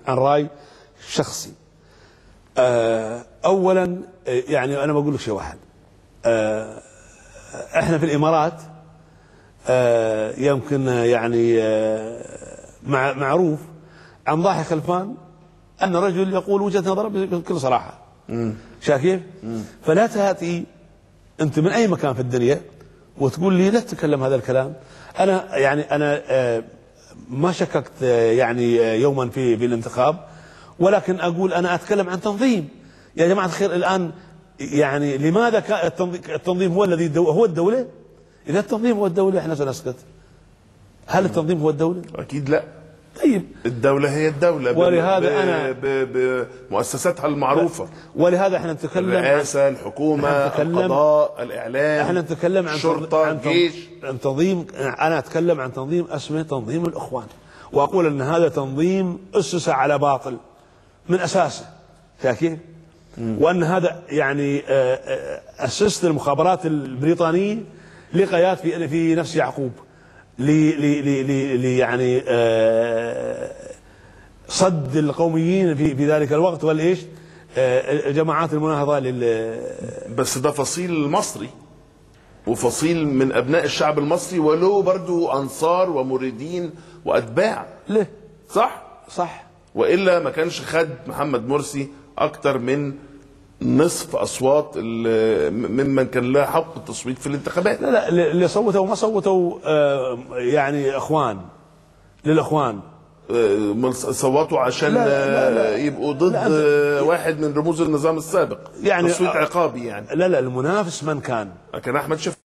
عن راي شخصي. اولا يعني انا بقول لك شيء واحد، احنا في الامارات يمكن يعني معروف عن ضاحي خلفان ان رجل يقول وجهة نظره بكل صراحه. شايف كيف؟ فلا تاتي انت من اي مكان في الدنيا وتقول لي لا تتكلم هذا الكلام. انا ما شككت يعني يوما في الانتخاب، ولكن اقول انا اتكلم عن تنظيم. يا جماعه الخير الان يعني لماذا التنظيم هو الذي هو الدوله؟ اذا التنظيم هو الدوله احنا سنسكت. هل التنظيم هو الدوله؟ اكيد لا. طيب الدولة هي الدولة ولهذا أنا بمؤسساتها المعروفة، ولهذا احنا نتكلم الرئاسة، الحكومة، القضاء، الإعلام، احنا نتكلم عن الشرطة، الجيش، عن تنظيم. أنا أتكلم عن تنظيم اسمه تنظيم الإخوان، وأقول أن هذا تنظيم أسس على باطل من أساسه. كيف؟ وأن هذا يعني أسست المخابرات البريطانية لقيات في نفس يعقوب يعني صد القوميين في ذلك الوقت والايش جماعات المناهضه بس ده فصيل مصري وفصيل من ابناء الشعب المصري، وله برضو انصار ومريدين واتباع. ليه؟ صح. والا ما كانش خد محمد مرسي اكتر من نصف اصوات ممن كان له حق التصويت في الانتخابات. لا اللي صوتوا وما صوتوا يعني اخوان للاخوان، صوتوا عشان لا يبقوا ضد واحد من رموز النظام السابق، يعني تصويت عقابي يعني. لا المنافس من كان احمد شفيق.